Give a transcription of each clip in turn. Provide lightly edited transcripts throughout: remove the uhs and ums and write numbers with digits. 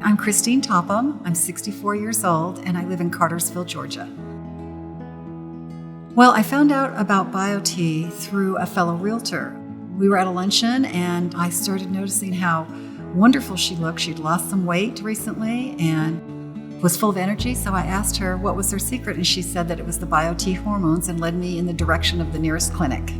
I'm Christine Topham. I'm 64 years old, and I live in Cartersville, Georgia. Well, I found out about BioT through a fellow realtor. We were at a luncheon, and I started noticing how wonderful she looked. She'd lost some weight recently and was full of energy, so I asked her what was her secret, and she said that it was the BioT hormones and led me in the direction of the nearest clinic.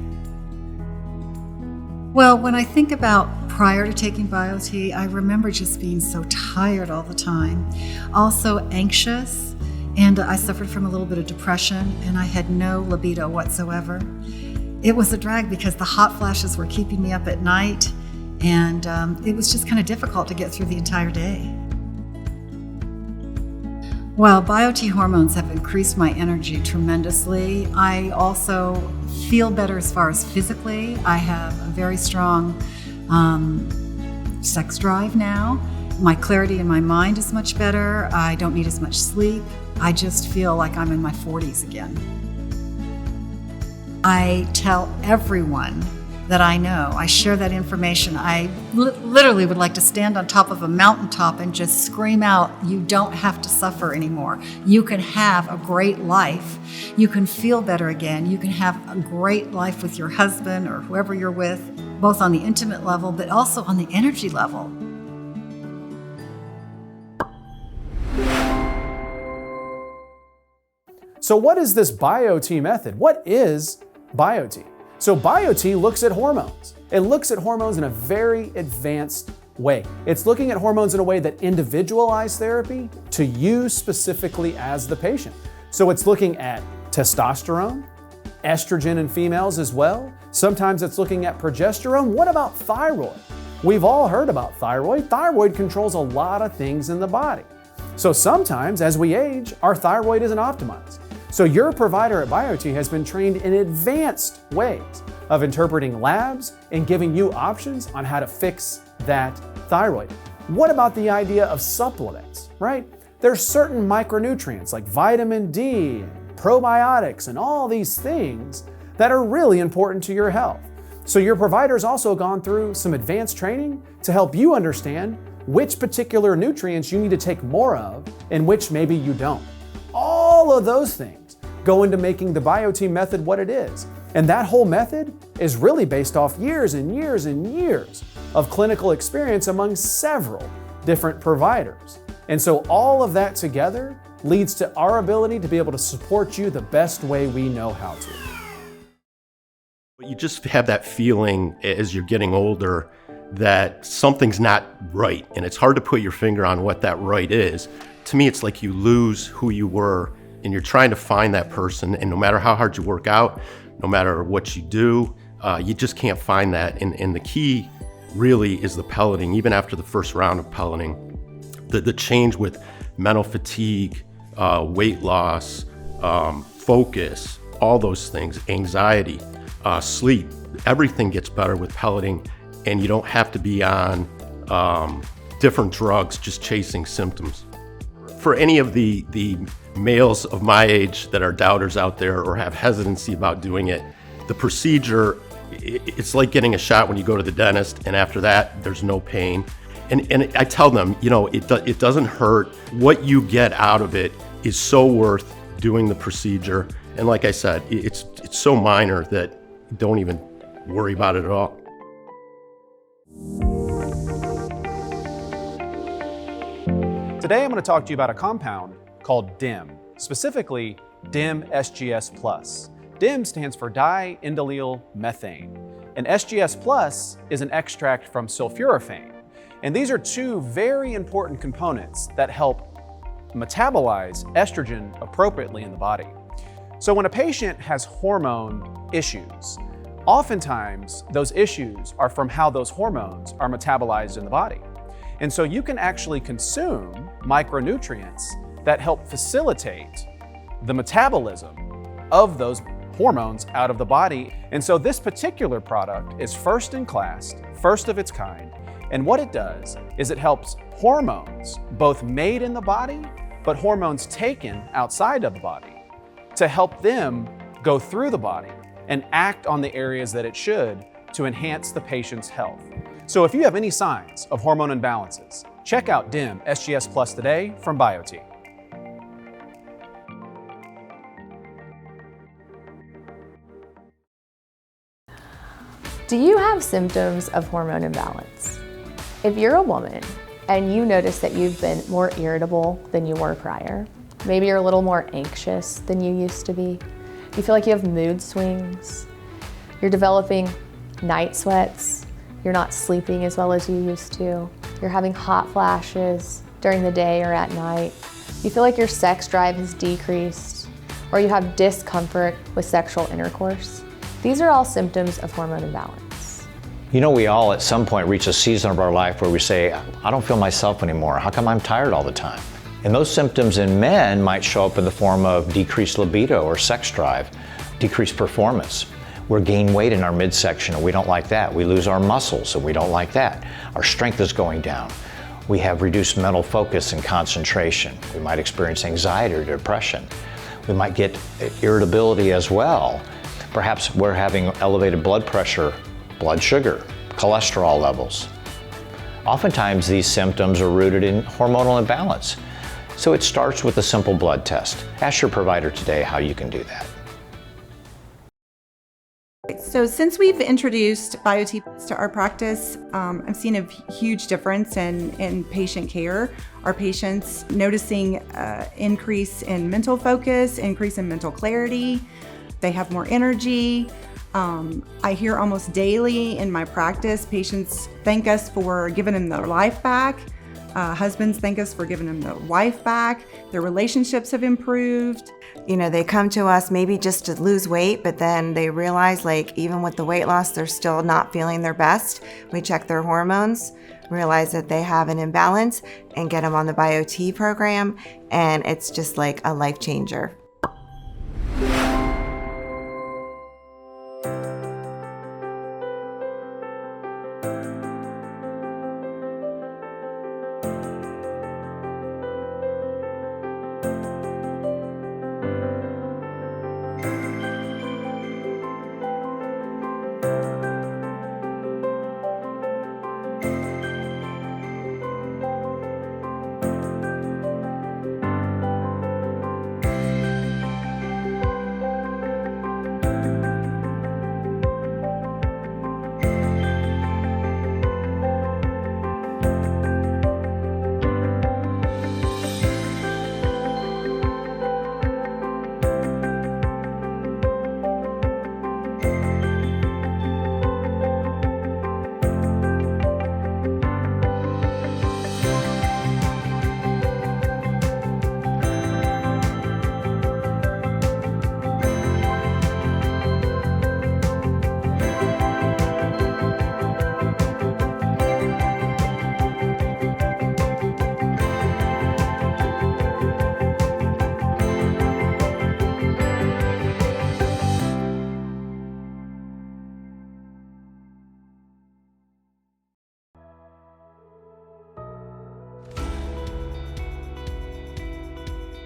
Well, when I think about prior to taking BioT, I remember just being so tired all the time, also anxious, and I suffered from a little bit of depression, and I had no libido whatsoever. It was a drag because the hot flashes were keeping me up at night, and it was just kind of difficult to get through the entire day. Well, BioT hormones have increased my energy tremendously. I also feel better as far as physically. I have a very strong sex drive now. My clarity in my mind is much better. I don't need as much sleep. I just feel like I'm in my 40s again. I tell everyone that I know. I share that information. I literally would like to stand on top of a mountaintop and just scream out, you don't have to suffer anymore. You can have a great life. You can feel better again. You can have a great life with your husband or whoever you're with, both on the intimate level, but also on the energy level. So what is this BioT method? What is BioT? So BioT looks at hormones. It looks at hormones in a very advanced way. It's looking at hormones in a way that individualized therapy to you specifically as the patient. So it's looking at testosterone, estrogen in females as well. Sometimes it's looking at progesterone. What about thyroid? We've all heard about thyroid. Thyroid controls a lot of things in the body. So sometimes as we age, our thyroid isn't optimized. So your provider at BioT has been trained in advanced ways of interpreting labs and giving you options on how to fix that thyroid. What about the idea of supplements, right? There's certain micronutrients like vitamin D, and probiotics, and all these things that are really important to your health. So your provider's also gone through some advanced training to help you understand which particular nutrients you need to take more of and which maybe you don't. All of those things go into making the BioT method what it is. And that whole method is really based off years and years and years of clinical experience among several different providers. And so all of that together leads to our ability to be able to support you the best way we know how to. You just have that feeling as you're getting older that something's not right, and it's hard to put your finger on what that right is. To me, it's like you lose who you were, and you're trying to find that person, and no matter how hard you work out, no matter what you do, you just can't find that. And the key really is the pelleting. Even after the first round of pelleting, the change with mental fatigue, weight loss, focus, all those things, anxiety, sleep, everything gets better with pelleting, and you don't have to be on different drugs just chasing symptoms. For any of the males of my age that are doubters out there or have hesitancy about doing it, the procedure, it's like getting a shot when you go to the dentist, and after that, there's no pain. And I tell them, you know, it doesn't hurt. What you get out of it is so worth doing the procedure. And like I said, it's so minor that don't even worry about it at all. Today I'm going to talk to you about a compound called DIM, specifically DIM SGS+. DIM stands for diindolyl methane, and SGS+ is an extract from sulforaphane. And these are two very important components that help metabolize estrogen appropriately in the body. So when a patient has hormone issues, oftentimes those issues are from how those hormones are metabolized in the body. And so you can actually consume micronutrients that help facilitate the metabolism of those hormones out of the body. And so this particular product is first in class, first of its kind. And what it does is it helps hormones, both made in the body, but hormones taken outside of the body, to help them go through the body and act on the areas that it should to enhance the patient's health. So if you have any signs of hormone imbalances, Check out DIM SGS Plus today from BioTV. Do you have symptoms of hormone imbalance? If you're a woman and you notice that you've been more irritable than you were prior, maybe you're a little more anxious than you used to be, you feel like you have mood swings, you're developing night sweats, you're not sleeping as well as you used to, you're having hot flashes during the day or at night, you feel like your sex drive has decreased, or you have discomfort with sexual intercourse, these are all symptoms of hormone imbalance. You know, we all at some point reach a season of our life where we say, I don't feel myself anymore. How come I'm tired all the time? And those symptoms in men might show up in the form of decreased libido or sex drive, decreased performance. We gain weight in our midsection and we don't like that. We lose our muscles and we don't like that. Our strength is going down. We have reduced mental focus and concentration. We might experience anxiety or depression. We might get irritability as well. Perhaps we're having elevated blood pressure, blood sugar, cholesterol levels. Oftentimes these symptoms are rooted in hormonal imbalance. So it starts with a simple blood test. Ask your provider today how you can do that. So since we've introduced BioTV to our practice, I've seen a huge difference in patient care. Our patients noticing increase in mental focus, increase in mental clarity. They have more energy. I hear almost daily in my practice, patients thank us for giving them their life back. Husbands thank us for giving them their wife back. Their relationships have improved. You know, they come to us maybe just to lose weight, but then they realize, like, even with the weight loss, they're still not feeling their best. We check their hormones, realize that they have an imbalance, and get them on the BioT program, and it's just like a life changer.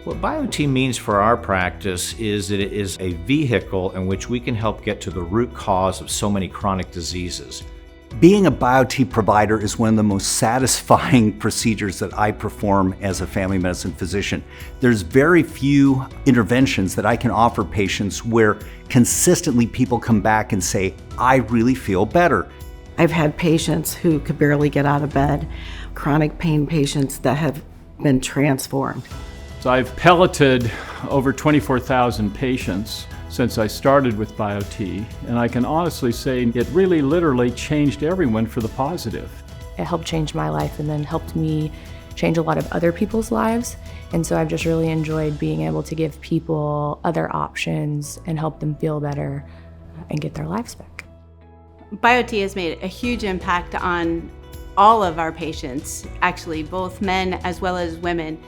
What BioT means for our practice is that it is a vehicle in which we can help get to the root cause of so many chronic diseases. Being a BioT provider is one of the most satisfying procedures that I perform as a family medicine physician. There's very few interventions that I can offer patients where consistently people come back and say, I really feel better. I've had patients who could barely get out of bed, chronic pain patients that have been transformed. So I've pelleted over 24,000 patients since I started with BioT, and I can honestly say it really literally changed everyone for the positive. It helped change my life and then helped me change a lot of other people's lives. And so I've just really enjoyed being able to give people other options and help them feel better and get their lives back. BioT has made a huge impact on all of our patients, actually, both men as well as women.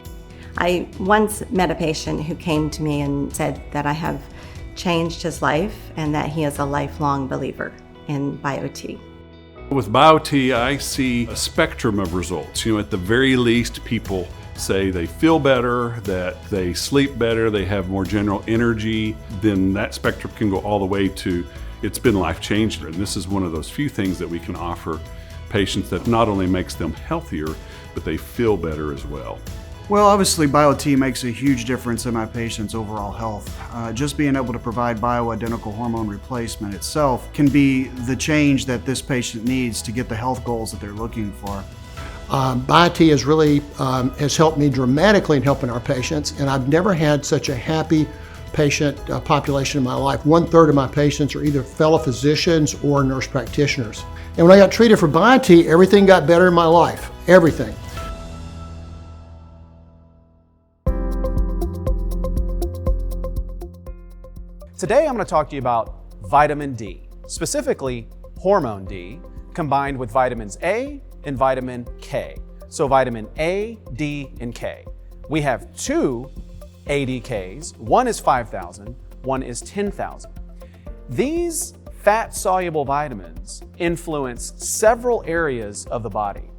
I once met a patient who came to me and said that I have changed his life and that he is a lifelong believer in BioT. With BioT, I see a spectrum of results. You know, at the very least, people say they feel better, that they sleep better, they have more general energy. Then that spectrum can go all the way to it's been life-changing. And this is one of those few things that we can offer patients that not only makes them healthier, but they feel better as well. Well, obviously, BioT makes a huge difference in my patient's overall health. Just being able to provide bioidentical hormone replacement itself can be the change that this patient needs to get the health goals that they're looking for. BioT has really has helped me dramatically in helping our patients, and I've never had such a happy patient population in my life. 1/3 of my patients are either fellow physicians or nurse practitioners. And when I got treated for BioT, everything got better in my life, everything. Today I'm going to talk to you about vitamin D, specifically hormone D, combined with vitamins A and vitamin K. So vitamin A, D, and K. We have 2 ADKs, one is 5,000, one is 10,000. These fat-soluble vitamins influence several areas of the body.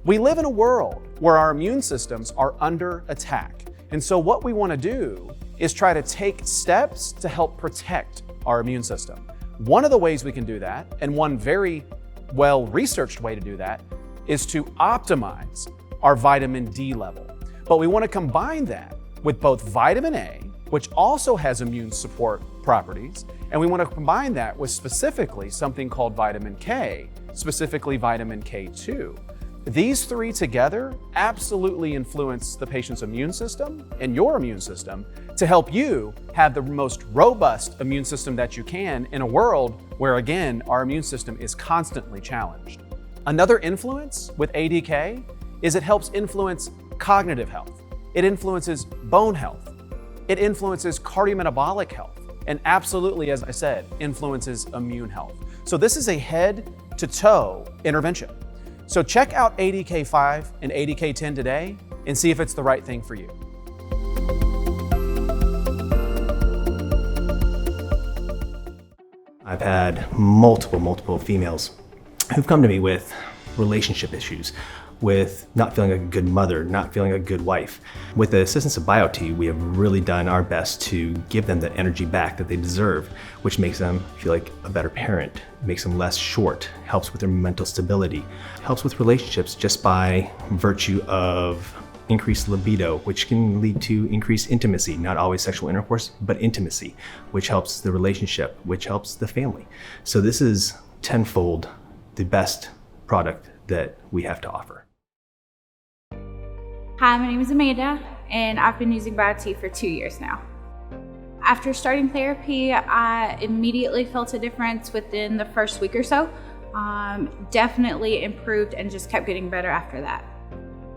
We live in a world where our immune systems are under attack. And so what we want to do is try to take steps to help protect our immune system. One of the ways we can do that, and one very well-researched way to do that, is to optimize our vitamin D level. But we want to combine that with both vitamin A, which also has immune support properties, and we want to combine that with specifically something called vitamin K, specifically vitamin K2. These three together absolutely influence the patient's immune system and your immune system to help you have the most robust immune system that you can in a world where, again, our immune system is constantly challenged. Another influence with ADK is it helps influence cognitive health. It influences bone health. It influences cardiometabolic health. And absolutely, as I said, influences immune health. So this is a head-to-toe intervention. So check out ADK5 and ADK10 today and see if it's the right thing for you. I've had multiple females who've come to me with relationship issues, with not feeling like a good mother, not feeling like a good wife. With the assistance of BioT, we have really done our best to give them the energy back that they deserve, which makes them feel like a better parent, makes them less short, helps with their mental stability, helps with relationships just by virtue of increased libido, which can lead to increased intimacy, not always sexual intercourse, but intimacy, which helps the relationship, which helps the family. So this is tenfold the best product that we have to offer. Hi, my name is Amanda, and I've been using BioT for 2 years now. After starting therapy, I immediately felt a difference within the first week or so. Definitely improved and just kept getting better after that.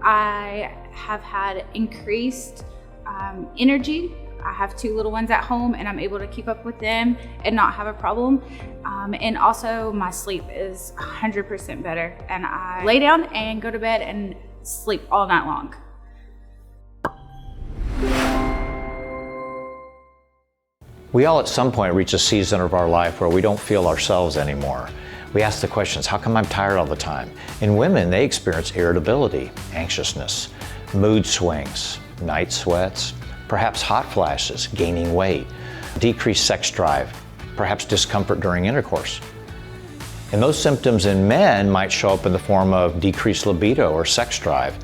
I have had increased energy. I have 2 little ones at home, and I'm able to keep up with them and not have a problem. And also my sleep is 100% better, and I lay down and go to bed and sleep all night long. We all at some point reach a season of our life where we don't feel ourselves anymore. We ask the questions, how come I'm tired all the time? In women, they experience irritability, anxiousness, mood swings, night sweats, perhaps hot flashes, gaining weight, decreased sex drive, perhaps discomfort during intercourse. And those symptoms in men might show up in the form of decreased libido or sex drive,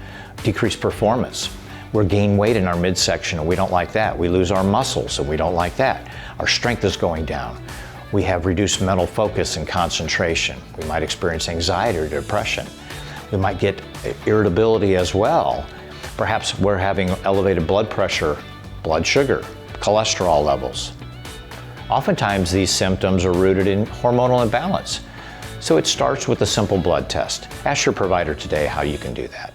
decreased performance. We gain weight in our midsection and we don't like that. We lose our muscles and we don't like that. Our strength is going down. We have reduced mental focus and concentration. We might experience anxiety or depression. We might get irritability as well. Perhaps we're having elevated blood pressure, blood sugar, cholesterol levels. Oftentimes these symptoms are rooted in hormonal imbalance. So it starts with a simple blood test. Ask your provider today how you can do that.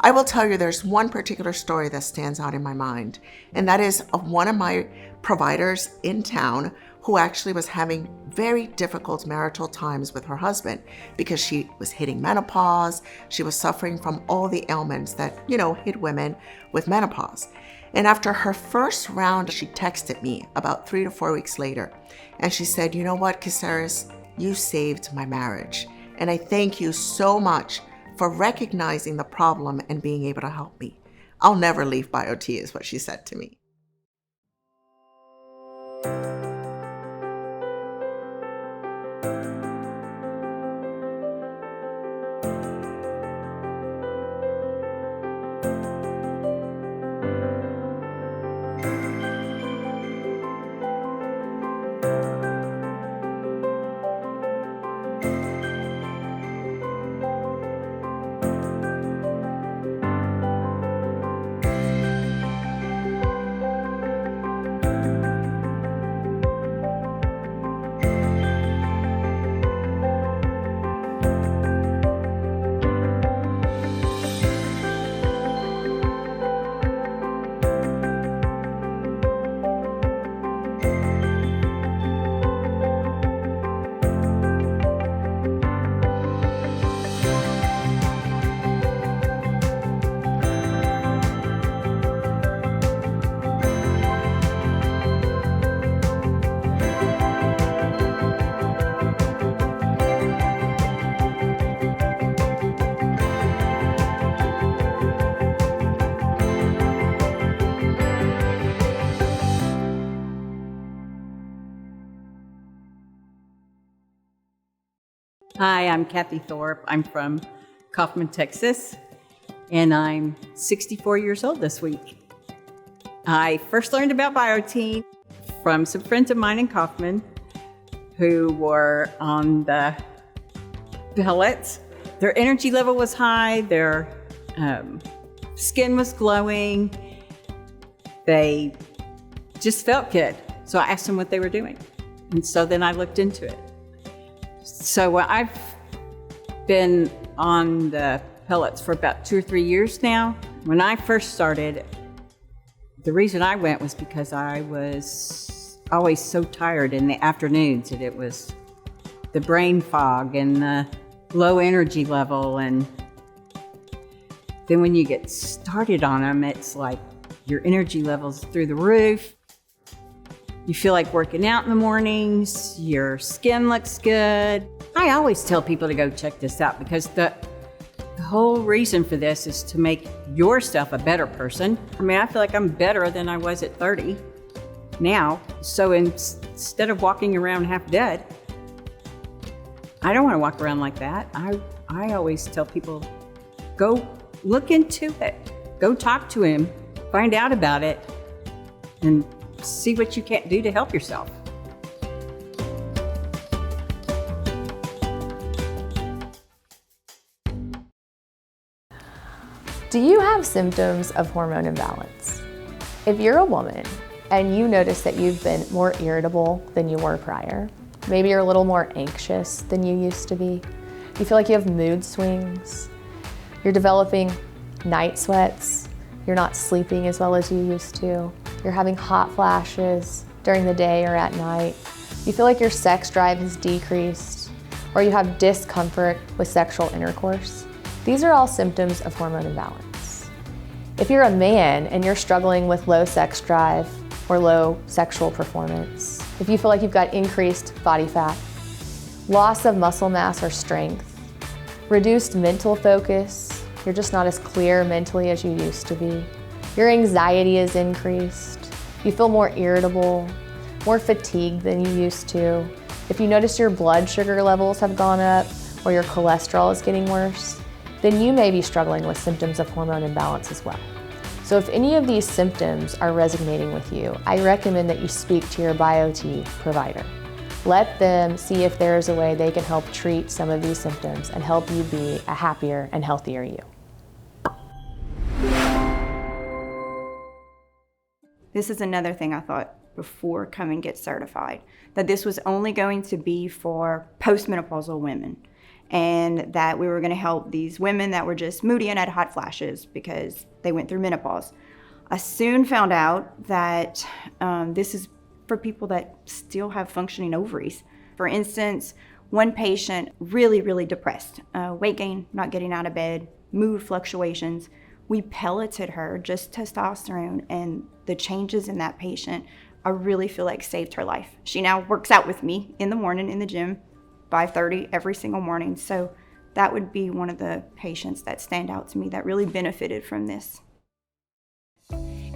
I will tell you there's one particular story that stands out in my mind, and that is of one of my providers in town who actually was having very difficult marital times with her husband because she was hitting menopause. She was suffering from all the ailments that, hit women with menopause. And after her first round, she texted me about 3 to 4 weeks later, and she said, "You know what, Caceres, you saved my marriage. And I thank you so much for recognizing the problem and being able to help me. I'll never leave BioT," is what she said to me. Hi, I'm Kathy Thorpe. I'm from Kaufman, Texas, and I'm 64 years old this week. I first learned about BioTV from some friends of mine in Kaufman who were on the pellets. Their energy level was high, their skin was glowing, they just felt good. So I asked them what they were doing. And so then I looked into it. So I've been on the pellets for about 2 or 3 years now. When I first started, the reason I went was because I was always so tired in the afternoons, and it was the brain fog and the low energy level. And then when you get started on them, it's like your energy level's through the roof. You feel like working out in the mornings, your skin looks good. I always tell people to go check this out because the whole reason for this is to make yourself a better person. I mean, I feel like I'm better than I was at 30 now. So instead of walking around half dead, I don't want to walk around like that. I always tell people, go look into it. Go talk to him, find out about it, and see what you can do to help yourself. Do you have symptoms of hormone imbalance? If you're a woman and you notice that you've been more irritable than you were prior, maybe you're a little more anxious than you used to be, you feel like you have mood swings, you're developing night sweats, you're not sleeping as well as you used to, you're having hot flashes during the day or at night, you feel like your sex drive has decreased, or you have discomfort with sexual intercourse, these are all symptoms of hormone imbalance. If you're a man and you're struggling with low sex drive or low sexual performance, if you feel like you've got increased body fat, loss of muscle mass or strength, reduced mental focus, you're just not as clear mentally as you used to be, your anxiety is increased, you feel more irritable, more fatigued than you used to, if you notice your blood sugar levels have gone up or your cholesterol is getting worse, then you may be struggling with symptoms of hormone imbalance as well. So if any of these symptoms are resonating with you, I recommend that you speak to your BioTV provider. Let them see if there is a way they can help treat some of these symptoms and help you be a happier and healthier you. This is another thing I thought before coming get certified, that this was only going to be for postmenopausal women, and that we were going to help these women that were just moody and had hot flashes because they went through menopause. I soon found out that this is for people that still have functioning ovaries. For instance, one patient really depressed, weight gain, not getting out of bed, mood fluctuations. We pelleted her, just testosterone, and the changes in that patient, I really feel like saved her life. She now works out with me in the morning in the gym, 5:30 every single morning. So that would be one of the patients that stand out to me that really benefited from this.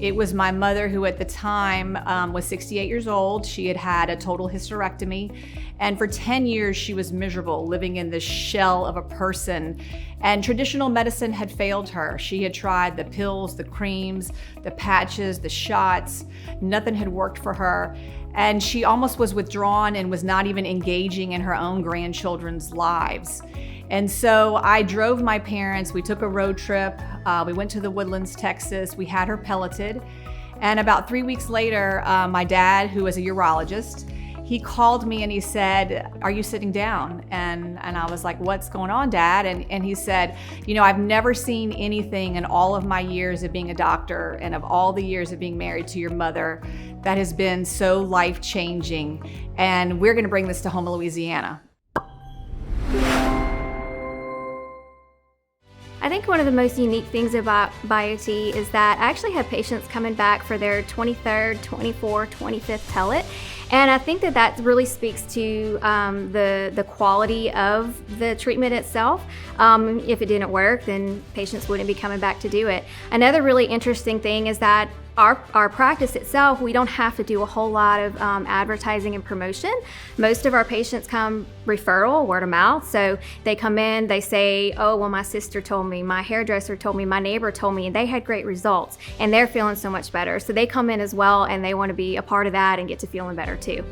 It was my mother who at the time was 68 years old. She had had a total hysterectomy. And for 10 years, she was miserable, living in this shell of a person. And traditional medicine had failed her. She had tried the pills, the creams, the patches, the shots. Nothing had worked for her. And she almost was withdrawn and was not even engaging in her own grandchildren's lives. And so I drove my parents, we took a road trip, we went to the Woodlands, Texas, we had her pelleted. And about 3 weeks later, my dad, who was a urologist, he called me and he said, "Are you sitting down?" And I was like, "What's going on, Dad?" And he said, "You know, I've never seen anything in all of my years of being a doctor and of all the years of being married to your mother that has been so life-changing. And we're gonna bring this to Houma, Louisiana." I think one of the most unique things about BioTV is that I actually have patients coming back for their 23rd, 24th, 25th pellet, And I think that really speaks to the quality of the treatment itself. If it didn't work, then patients wouldn't be coming back to do it. Another really interesting thing is that our practice itself, we don't have to do a whole lot of advertising and promotion. Most of our patients come referral, word of mouth. So they come in, they say, oh, well, my sister told me, my hairdresser told me, my neighbor told me, and they had great results, and they're feeling so much better. So they come in as well, and they want to be a part of that and get to feeling better too.